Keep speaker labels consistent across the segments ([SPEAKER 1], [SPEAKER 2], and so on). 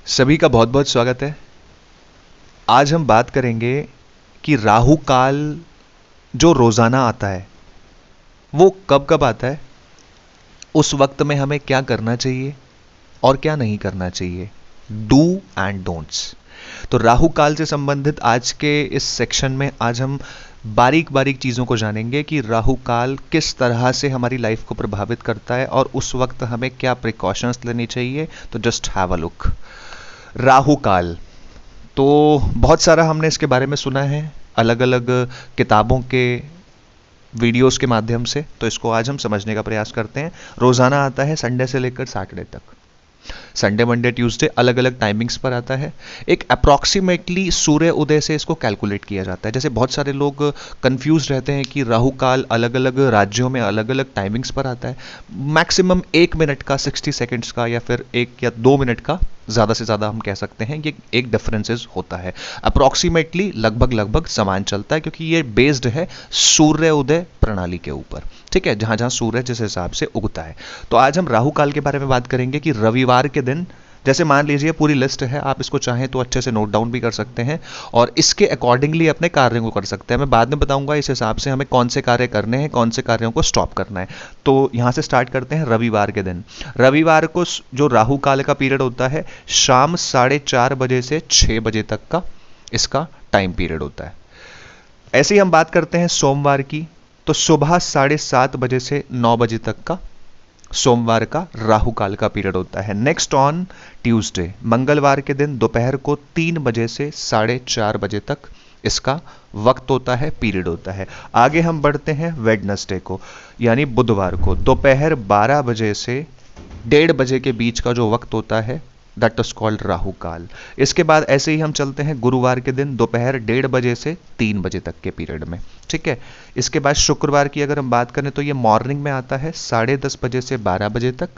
[SPEAKER 1] सभी का बहुत बहुत स्वागत है। आज हम बात करेंगे कि राहु काल जो रोज़ाना आता है वो कब कब आता है, उस वक्त में हमें क्या करना चाहिए और क्या नहीं करना चाहिए, डू एंड डोंट्स। तो राहु काल से संबंधित आज के इस सेक्शन में आज हम बारीक बारीक चीज़ों को जानेंगे कि राहु काल किस तरह से हमारी लाइफ को प्रभावित करता है और उस वक्त हमें क्या प्रिकॉशंस लेनी चाहिए। तो just have a look. Rahu काल तो बहुत सारा हमने इसके बारे में सुना है अलग अलग किताबों के वीडियोस के माध्यम से। तो इसको आज हम समझने का प्रयास करते हैं। रोज़ाना आता है संडे से लेकर सैटरडे तक। संडे मंडे ट्यूसडे अलग अलग टाइमिंग्स पर आता है। एक अप्रॉक्सीमेटली सूर्य उदय से इसको कैलकुलेट किया जाता है। जैसे बहुत सारे लोग कंफ्यूज रहते हैं कि राहु काल अलग अलग राज्यों में अलग अलग टाइमिंग्स पर आता है। मैक्सिमम 1 मिनट का, 60 सेकेंड्स का, या फिर 1 या 2 मिनट का, ज़्यादा से ज़्यादा हम कह सकते हैं, ये एक डिफरेंसेस होता है। अप्रॉक्सीमेटली लगभग लगभग समान चलता है क्योंकि ये बेस्ड है सूर्य उदय प्रणाली के ऊपर। ठीक है, जहां जहां सूर्य जिस हिसाब से उगता है। तो आज हम राहु काल के बारे में बात करेंगे कि रविवार के दिन, जैसे मान लीजिए पूरी लिस्ट है, आप इसको चाहें तो अच्छे से नोट डाउन भी कर सकते हैं और इसके अकॉर्डिंगली अपने कार्यों को कर सकते हैं। मैं बाद में बताऊंगा इस हिसाब से हमें कौन से कार्य करने हैं, कौन से कार्यों को स्टॉप करना है। तो यहां से स्टार्ट करते हैं रविवार के दिन। रविवार को जो राहु काल का पीरियड होता है, शाम 4:30 बजे से 6 बजे तक का इसका टाइम पीरियड होता है। ऐसे ही हम बात करते हैं सोमवार की। तो सुबह 7:30 बजे से 9 बजे तक का सोमवार का राहु काल का पीरियड होता है। नेक्स्ट ऑन ट्यूसडे, मंगलवार के दिन दोपहर को 3 बजे से 4:30 बजे तक इसका वक्त होता है, पीरियड होता है। आगे हम बढ़ते हैं वेडनेसडे को, यानी बुधवार को, दोपहर 12 बजे से 1:30 बजे के बीच का जो वक्त होता है, दैट इज कॉल्ड राहु काल। इसके बाद ऐसे ही हम चलते हैं गुरुवार के दिन, दोपहर 1:30 बजे से 3 बजे तक के पीरियड में। ठीक है, इसके बाद शुक्रवार की अगर हम बात करें तो ये मॉर्निंग में आता है 10:30 बजे से 12 बजे तक।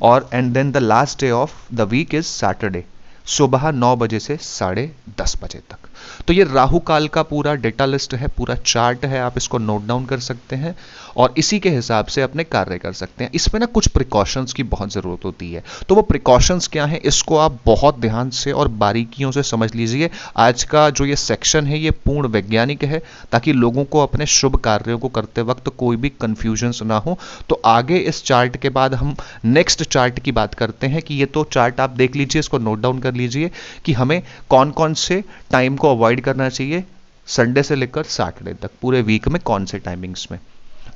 [SPEAKER 1] और and then the last day of the week is Saturday, सुबह 9 बजे से 10:30 बजे तक। तो ये राहु काल का पूरा डेटा लिस्ट है, पूरा चार्ट है, आप इसको नोट डाउन कर सकते हैं और इसी के हिसाब से अपने कार्य कर सकते हैं। इसमें ना कुछ प्रिकॉशंस की बहुत ज़रूरत होती है। तो वो प्रिकॉशंस क्या हैं, इसको आप बहुत ध्यान से और बारीकियों से समझ लीजिए। आज का जो ये सेक्शन है ये पूर्ण वैज्ञानिक है, ताकि लोगों को अपने शुभ कार्यों को करते वक्त कोई भी कंफ्यूजन्स ना हो। तो आगे इस चार्ट के बाद हम नेक्स्ट चार्ट की बात करते हैं कि ये तो चार्ट आप देख लीजिए, इसको नोट डाउन कर लीजिए कि हमें कौन कौन से टाइम को अवॉइड करना चाहिए संडे से लेकर सैटरडे तक, पूरे वीक में कौन से टाइमिंग्स में।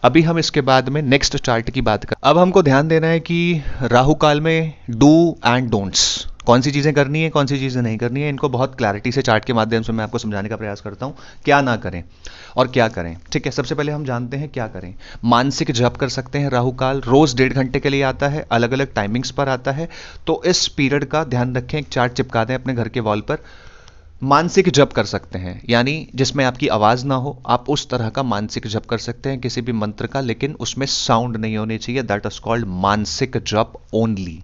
[SPEAKER 1] अभी हम इसके बाद में नेक्स्ट चार्ट की बात कर। अब हमको ध्यान देना है कि राहु काल में डू एंड डोंट्स, कौन सी चीजें करनी है, कौन सी चीजें नहीं करनी है, इनको बहुत क्लैरिटी से चार्ट के माध्यम से मैं आपको समझाने का प्रयास करता हूं। क्या ना करें और क्या करें। ठीक है, सबसे पहले हम जानते हैं क्या करें। मानसिक जप कर सकते हैं। राहु काल रोज 1.5 घंटे के लिए आता है, अलग अलग टाइमिंग्स पर आता है। तो इस पीरियड का ध्यान रखें, एक चार्ट चिपका दें अपने घर के वॉल पर। मानसिक जप कर सकते हैं, यानी जिसमें आपकी आवाज ना हो, आप उस तरह का मानसिक जप कर सकते हैं किसी भी मंत्र का, लेकिन उसमें साउंड नहीं होनी चाहिए। दैट इज कॉल्ड मानसिक जप ओनली।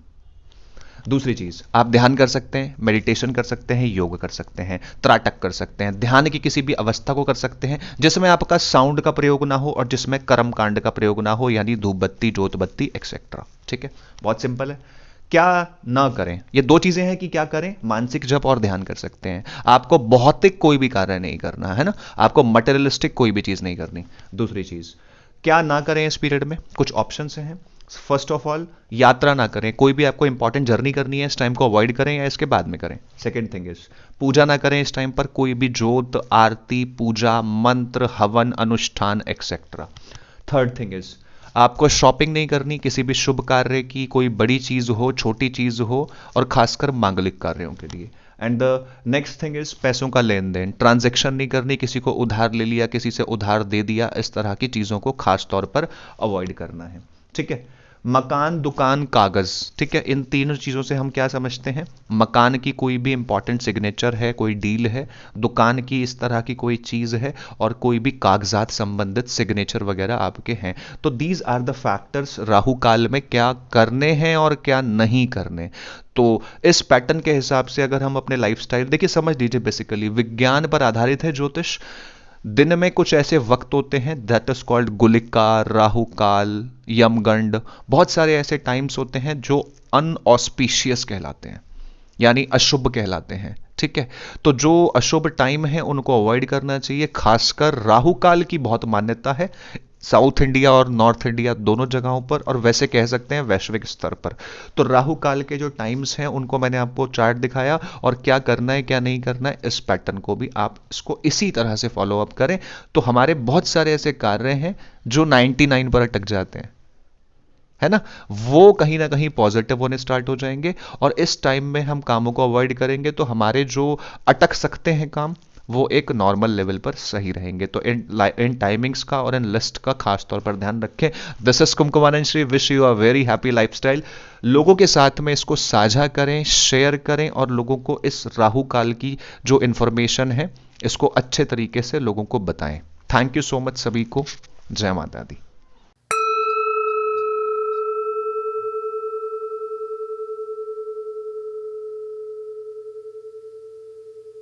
[SPEAKER 1] दूसरी चीज, आप ध्यान कर सकते हैं, मेडिटेशन कर सकते हैं, योग कर सकते हैं, त्राटक कर सकते हैं। ध्यान की किसी भी अवस्था को कर सकते हैं जिसमें आपका साउंड का प्रयोग ना हो और जिसमें कर्म कांड का प्रयोग ना हो, यानी धूप बत्ती, जोत बत्ती, एक्सेट्रा। ठीक है, बहुत सिंपल है। क्या ना करें, ये दो चीजें हैं कि क्या करें, मानसिक जप और ध्यान कर सकते हैं। आपको भौतिक कोई भी कार्य नहीं करना है ना, आपको मटेरियलिस्टिक कोई भी चीज नहीं करनी। दूसरी चीज, क्या ना करें इस पीरियड में, कुछ ऑप्शन हैं। फर्स्ट ऑफ ऑल, यात्रा ना करें। कोई भी आपको इंपॉर्टेंट जर्नी करनी है, इस टाइम को अवॉइड करें या इसके बाद में करें। सेकेंड थिंग इज, पूजा ना करें इस टाइम पर, कोई भी जोत, आरती, पूजा, मंत्र, हवन, अनुष्ठान, एक्सेट्रा। थर्ड थिंग इज, आपको शॉपिंग नहीं करनी किसी भी शुभ कार्य की, कोई बड़ी चीज हो, छोटी चीज हो, और खासकर मांगलिक कार्यों के लिए। And the next thing is, पैसों का लेन देन, ट्रांजैक्शन नहीं करनी, किसी को उधार ले लिया, किसी से उधार दे दिया, इस तरह की चीजों को खास तौर पर अवॉइड करना है। ठीक है, मकान, दुकान, कागज। ठीक है, इन तीनों चीजों से हम क्या समझते हैं। मकान की कोई भी इंपॉर्टेंट सिग्नेचर है, कोई डील है, दुकान की इस तरह की कोई चीज है, और कोई भी कागजात संबंधित सिग्नेचर वगैरह आपके हैं। तो these are the factors Rahu kaal में क्या करने हैं और क्या नहीं करने। तो इस पैटर्न के हिसाब से अगर हम अपने लाइफस्टाइल, देखिए समझ लीजिए, बेसिकली विज्ञान पर आधारित है ज्योतिष। दिन में कुछ ऐसे वक्त होते हैं, दैट इज कॉल्ड गुलिका, राहु काल, यमगंड, बहुत सारे ऐसे टाइम्स होते हैं जो अनऑस्पिशियस कहलाते हैं। यानी अशुभ कहलाते हैं। ठीक है, तो जो अशुभ टाइम है उनको अवॉइड करना चाहिए। खासकर राहु काल की बहुत मान्यता है साउथ इंडिया और नॉर्थ इंडिया दोनों जगहों पर, और वैसे कह सकते हैं वैश्विक स्तर पर। तो राहु काल के जो टाइम्स हैं उनको मैंने आपको चार्ट दिखाया, और क्या करना है क्या नहीं करना है, इस पैटर्न को भी आप इसको इसी तरह से फॉलो अप करें, तो हमारे बहुत सारे ऐसे कार्य हैं जो 99 पर अटक जाते हैं, है ना, वो कहीं ना कहीं पॉजिटिव होने स्टार्ट हो जाएंगे। और इस टाइम में हम कामों को अवॉइड करेंगे तो हमारे जो अटक सकते हैं काम, वो एक नॉर्मल लेवल पर सही रहेंगे। तो इन टाइमिंग्स का और इन लिस्ट का खास तौर पर ध्यान रखें। This is Kumkumanan Shri, wish you a very happy lifestyle. लोगों के साथ में इसको साझा करें, शेयर करें, और लोगों को इस राहु काल की जो इंफॉर्मेशन है इसको अच्छे तरीके से लोगों को बताएं। थैंक यू सो मच सभी को। जय माता दी।